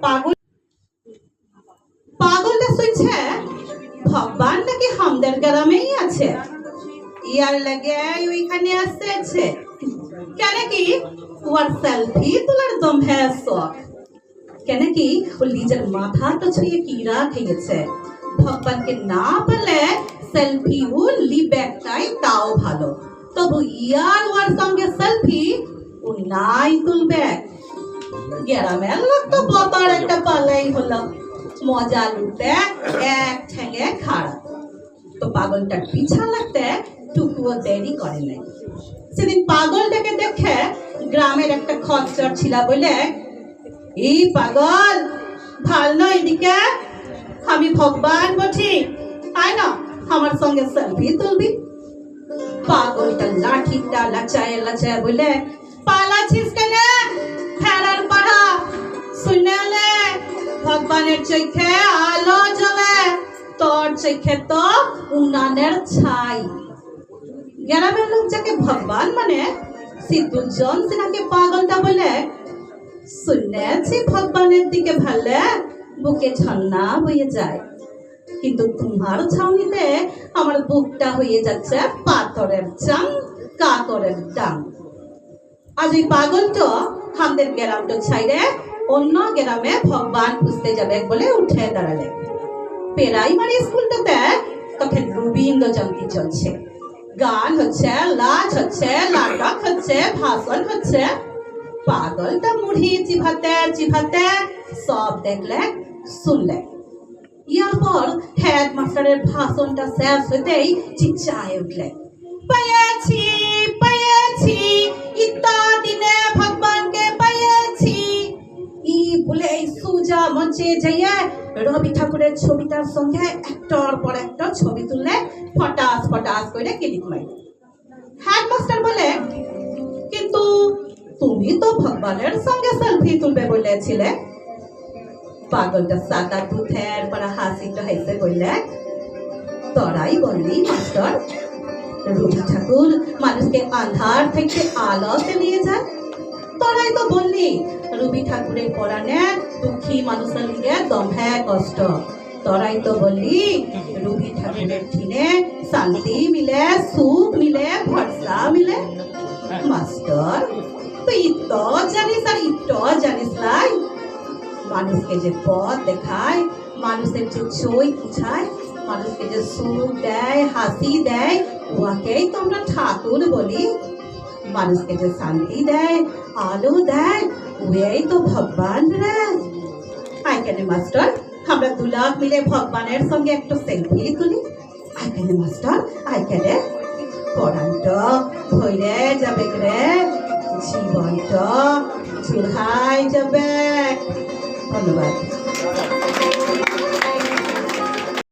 পাগল পাগলটা শুনছে ভগবান নাকি আমাদের গ্রামেই আছে, ইয়ার লাগে ওইখানে আসছে কেন কি ওর সেলফি তোলার দমে শখ, কেন কি ও নিজের মাথাটা ছুঁয়ে কিরা খেয়েছে। ভগবানকে না পেলে সেলফি ও লিবেকটাই তাও ভালো, তবু ইয়ার ওর সঙ্গে সেলফি ও নাই তুলবে। গ্রামের লোক তো বতার একটা পালাই হলো, মজা লুটে এক ঠেঙে খাড়া। তো পাগলটার পিছা লাগতে টুকুও দেরি করে নাই। সেদিন পাগলটাকে দেখে গ্রামের একটা খচ্চর ছিল বলে, এই পাগল ভাল না এদিকে, আমি ভগবান বটি, আয় না আমার সঙ্গে সেলফি তুলবি। পাগলটা লাঠিটা লাচায় লাচায় বলে, পালাছিস কেন ফেরার পাড়া, শুনে ভগবানের চোখে আলো জ্বলে, তোর চোখে তো উনানের ছাই। গ্রামের লোক যাকে ভগবান মানে সে দুজন সিনাকে পাগলটা বলে, শুনেছি ভগবানের দিকে ভালে বুকে ঠান্ডা হয়ে যায়, কিন্তু তোমার ছাউনিতে আমার বুকটা হয়ে যাচ্ছে পাথরের চাং কাতরের ডাং। আজ এই পাগলটা আমাদের গ্রামটা ছাইরে অন্য গ্রামে ভগবান খুঁজতে যাবে বলে উঠে দাঁড়ালে। প্রাইমারি স্কুলটাতে তখন রবীন্দ্র জয়ন্তী চলছে, গান হচ্ছে, লাচ হচ্ছে, নাটক হচ্ছে, ভাষণ হচ্ছে। পাগলটা মুড়ি চিভাতে চিভাতে সব দেখলে শুনলে। ইয়ার পর হেডমাস্টারের ভাষণটা শেষ হতেই চিৎকার উঠলে, পেয়েছি পেয়েছি ইত্তা দিনে ভগবানকে পেয়েছি। ই বলে সুজা মঞ্চে যাইয়ে রবি ঠাকুরের ছবিটার সঙ্গে একটার পর একটা ছবি তুললে, ফটাস ফটাস করে ক্লিক মারল। হেডমাস্টার বলে, কিন্তু তুমি তো ভগবানের সঙ্গে সেলফি তুলবে বলেছিলে। পাগলটা সাদা দুধের পরা হাসিটা হেসে বললে, তোরাই বললি মাস্টার, রবি ঠাকুর মানুষকে আন্ধার থেকে আলোতে নিয়ে যায়। তোরাই তো বললি রবি ঠাকুরের পরাণে দুঃখী মানুষের লিগে দমে কষ্ট। তোরাই তো বললি রবি ঠাকুরের ঠিনে শান্তি মিলে, সুখ মিলে, ভরসা মিলে। মাস্টার তুই তো জানিস আর ইতো জানিস লাই, মানুষকে যে পথ দেখায়, মানুষের যে চই বুঝায়, মানুষকে যে সুখ দেয়, হাসি দেয়, ওকেই তো আমরা ঠাকুর বলি। মানুষকে যে শান্তি দেয়, আলো দেয়, ওই তো ভগবান রে। আই কেন মাস্টার আমরা দুলাখ মিলে ভগবানের সঙ্গে একটা সেলফি তুলি? I can master, I can? পড়ানটা ভরে যাবে রে, জীবনটা চুলহাই যাবে। ধন্যবাদ।